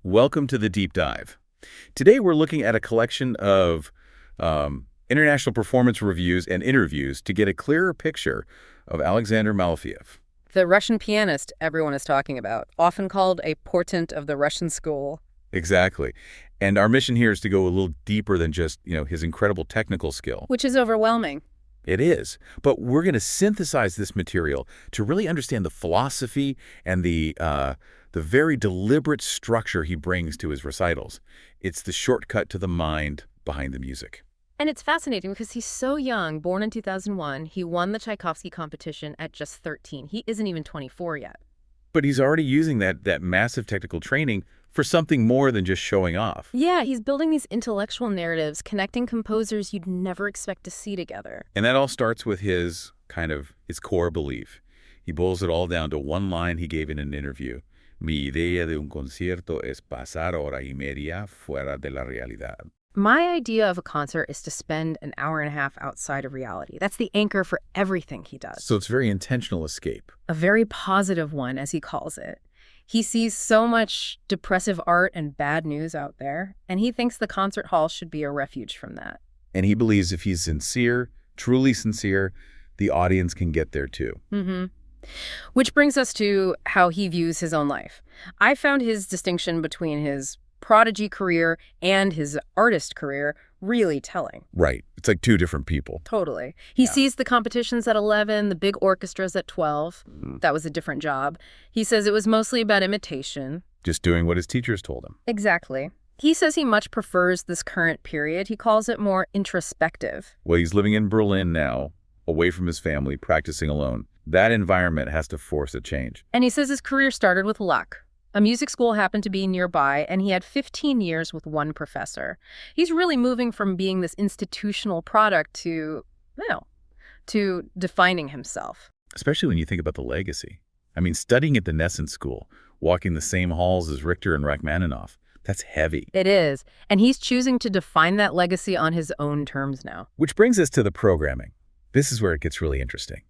Welcome to the Deep Dive. Today we're looking at a collection of international performance reviews and interviews to get a clearer picture of Alexander Malofeev. The Russian pianist everyone is talking about, often called a portent of the Russian school. Exactly. And our mission here is to go a little deeper than just, his incredible technical skill. Which is overwhelming. It is. But we're going to synthesize this material to really understand the philosophy and the very deliberate structure he brings to his recitals. It's the shortcut to the mind behind the music. And it's fascinating because he's so young, born in 2001. He won the Tchaikovsky competition at just 13. He isn't even 24 yet. But he's already using that massive technical training for something more than just showing off. Yeah, he's building these intellectual narratives, connecting composers you'd never expect to see together. And that all starts with his core belief. He boils it all down to one line he gave in an interview. Mi idea de un concierto es pasar hora y media fuera de la realidad. My idea of a concert is to spend an hour and a half outside of reality. That's the anchor for everything he does. So it's very intentional escape. A very positive one, as he calls it. He sees so much depressive art and bad news out there, and he thinks the concert hall should be a refuge from that. And he believes if he's sincere, truly sincere, the audience can get there too. Mm-hmm. Which brings us to how he views his own life. I found his distinction between his Prodigy career and his artist career really telling. Right. It's like two different people. Totally. He sees the competitions at 11, the big orchestras at 12. That was a different job. He says it was mostly about imitation. Just doing what his teachers told him. Exactly. He says he much prefers this current period. He calls it more introspective. Well, he's living in Berlin now, away from his family, practicing alone. That environment has to force a change. And he says his career started with luck. A music school happened to be nearby, and he had 15 years with one professor. He's really moving from being this institutional product to defining himself. Especially when you think about the legacy. I mean, studying at the Nessun School, walking the same halls as Richter and Rachmaninoff, that's heavy. It is. And he's choosing to define that legacy on his own terms now. Which brings us to the programming. This is where it gets really interesting.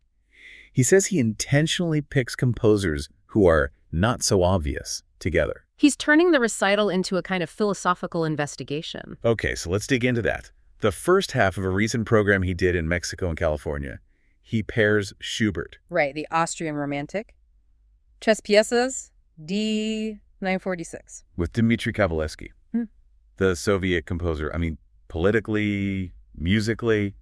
He says he intentionally picks composers who are not so obvious together. He's turning the recital into a kind of philosophical investigation. Okay, so let's dig into that. The first half of a recent program he did in Mexico and California, he pairs Schubert. Right, the Austrian romantic. Tres piezas, D946. With Dmitri Kavalevsky, the Soviet composer. I mean, politically, musically,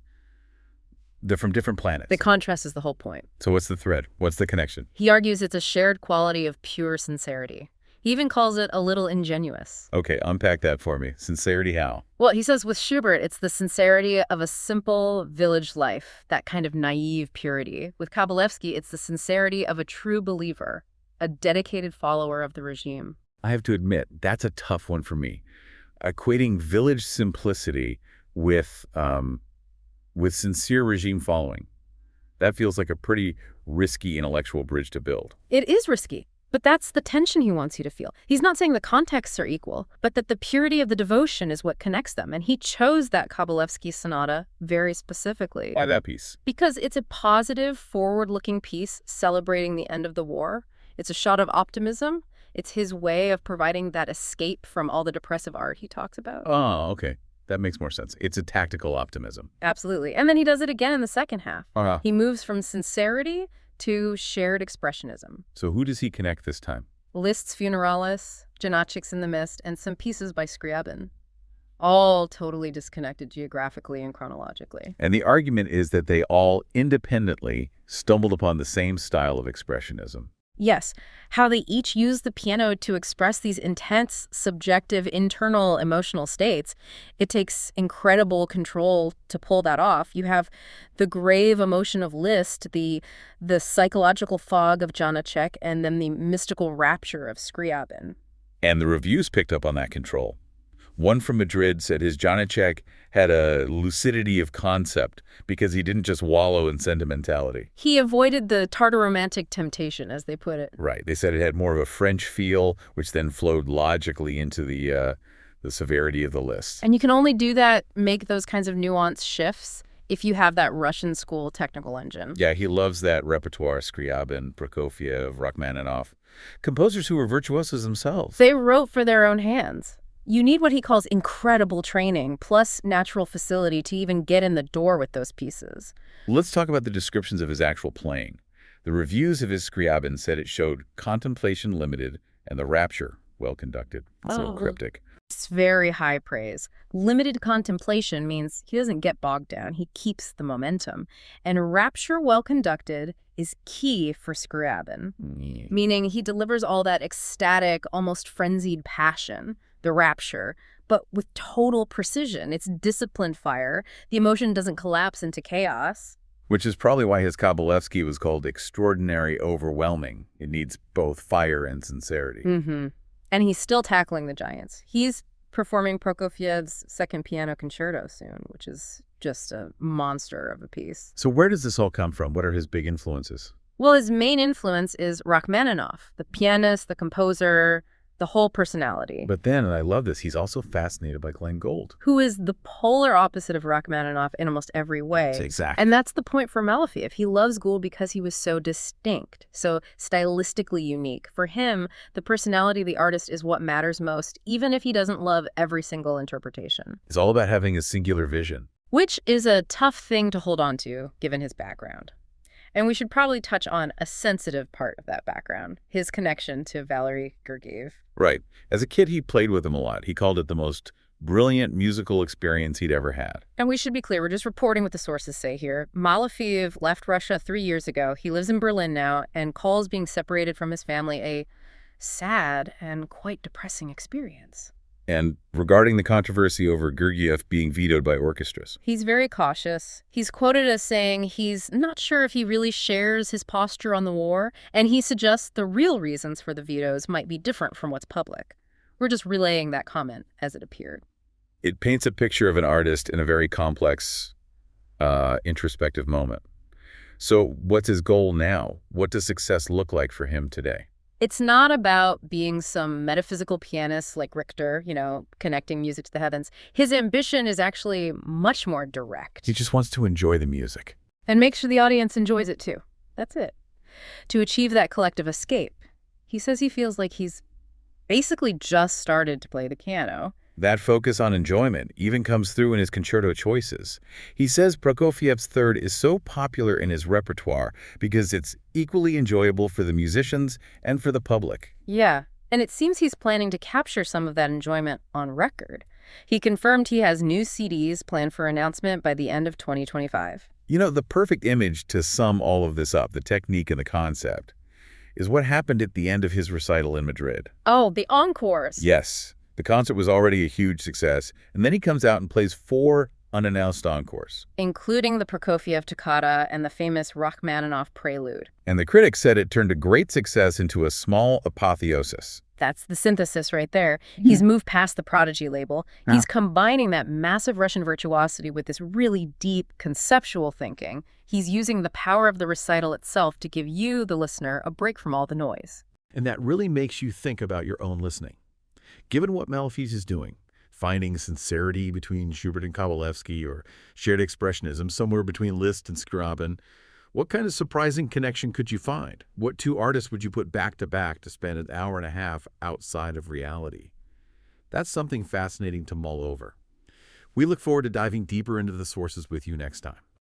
they're from different planets. The contrast is the whole point. So what's the thread? What's the connection? He argues it's a shared quality of pure sincerity. He even calls it a little ingenuous. Okay, unpack that for me. Sincerity how? Well, he says with Schubert, it's the sincerity of a simple village life, that kind of naive purity. With Kabalevsky, it's the sincerity of a true believer, a dedicated follower of the regime. I have to admit, that's a tough one for me. Equating village simplicity with sincere regime following. That feels like a pretty risky intellectual bridge to build. It is risky, but that's the tension he wants you to feel. He's not saying the contexts are equal, but that the purity of the devotion is what connects them. And he chose that Kabalevsky sonata very specifically. Why that piece? Because it's a positive, forward-looking piece celebrating the end of the war. It's a shot of optimism. It's his way of providing that escape from all the depressive art he talks about. Oh, okay. That makes more sense. It's a tactical optimism. Absolutely. And then he does it again in the second half. Uh-huh. He moves from sincerity to shared expressionism. So who does he connect this time? Liszt's Funerales, Janacek's In the Mist, and some pieces by Scriabin. All totally disconnected geographically and chronologically. And the argument is that they all independently stumbled upon the same style of expressionism. Yes, how they each use the piano to express these intense, subjective, internal emotional states. It takes incredible control to pull that off. You have the grave emotion of Liszt, the psychological fog of Janacek, and then the mystical rapture of Scriabin. And the reviews picked up on that control. One from Madrid said his Janacek had a lucidity of concept because he didn't just wallow in sentimentality. He avoided the Tartaromantic temptation, as they put it. Right. They said it had more of a French feel, which then flowed logically into the severity of the Liszt. And you can only do that, make those kinds of nuanced shifts, if you have that Russian school technical engine. Yeah, he loves that repertoire, Scriabin, Prokofiev, Rachmaninoff. Composers who were virtuosos themselves. They wrote for their own hands. You need what he calls incredible training, plus natural facility to even get in the door with those pieces. Let's talk about the descriptions of his actual playing. The reviews of his Scriabin said it showed contemplation limited and the rapture well conducted. So cryptic. It's very high praise. Limited contemplation means he doesn't get bogged down. He keeps the momentum. And rapture well conducted is key for Scriabin, meaning he delivers all that ecstatic, almost frenzied passion, the rapture, but with total precision. It's disciplined fire. The emotion doesn't collapse into chaos. Which is probably why his Kabalevsky was called extraordinary overwhelming. It needs both fire and sincerity. And he's still tackling the giants. He's performing Prokofiev's second piano concerto soon, which is just a monster of a piece. So where does this all come from? What are his big influences? Well, his main influence is Rachmaninoff, the pianist, the composer, the whole personality. But then, and I love this, he's also fascinated by Glenn Gould. Who is the polar opposite of Rachmaninoff in almost every way. Exactly. And that's the point for Malofeev. He loves Gould because he was so distinct, so stylistically unique. For him, the personality of the artist is what matters most, even if he doesn't love every single interpretation. It's all about having a singular vision. Which is a tough thing to hold on to, given his background. And we should probably touch on a sensitive part of that background, his connection to Valery Gergiev. Right. As a kid, he played with him a lot. He called it the most brilliant musical experience he'd ever had. And we should be clear, we're just reporting what the sources say here. Malofeev left Russia 3 years ago. He lives in Berlin now and calls being separated from his family a sad and quite depressing experience. And regarding the controversy over Gergiev being vetoed by orchestras. He's very cautious. He's quoted as saying he's not sure if he really shares his posture on the war, and he suggests the real reasons for the vetoes might be different from what's public. We're just relaying that comment as it appeared. It paints a picture of an artist in a very complex, introspective moment. So what's his goal now? What does success look like for him today? It's not about being some metaphysical pianist like Richter, connecting music to the heavens. His ambition is actually much more direct. He just wants to enjoy the music. And make sure the audience enjoys it too. That's it. To achieve that collective escape, he says he feels like he's basically just started to play the piano. That focus on enjoyment even comes through in his concerto choices. He says Prokofiev's third is so popular in his repertoire because it's equally enjoyable for the musicians and for the public. Yeah, and it seems he's planning to capture some of that enjoyment on record. He confirmed he has new CDs planned for announcement by the end of 2025. The perfect image to sum all of this up, the technique and the concept, is what happened at the end of his recital in Madrid. Oh, the encores. Yes. The concert was already a huge success, and then he comes out and plays 4 unannounced encores. Including the Prokofiev toccata and the famous Rachmaninoff prelude. And the critics said it turned a great success into a small apotheosis. That's the synthesis right there. He's moved past the Prodigy label. He's combining that massive Russian virtuosity with this really deep conceptual thinking. He's using the power of the recital itself to give you, the listener, a break from all the noise. And that really makes you think about your own listening. Given what Malofeev is doing, finding sincerity between Schubert and Kabalevsky or shared expressionism somewhere between Liszt and Scriabin, what kind of surprising connection could you find? What 2 artists would you put back to spend an hour and a half outside of reality? That's something fascinating to mull over. We look forward to diving deeper into the sources with you next time.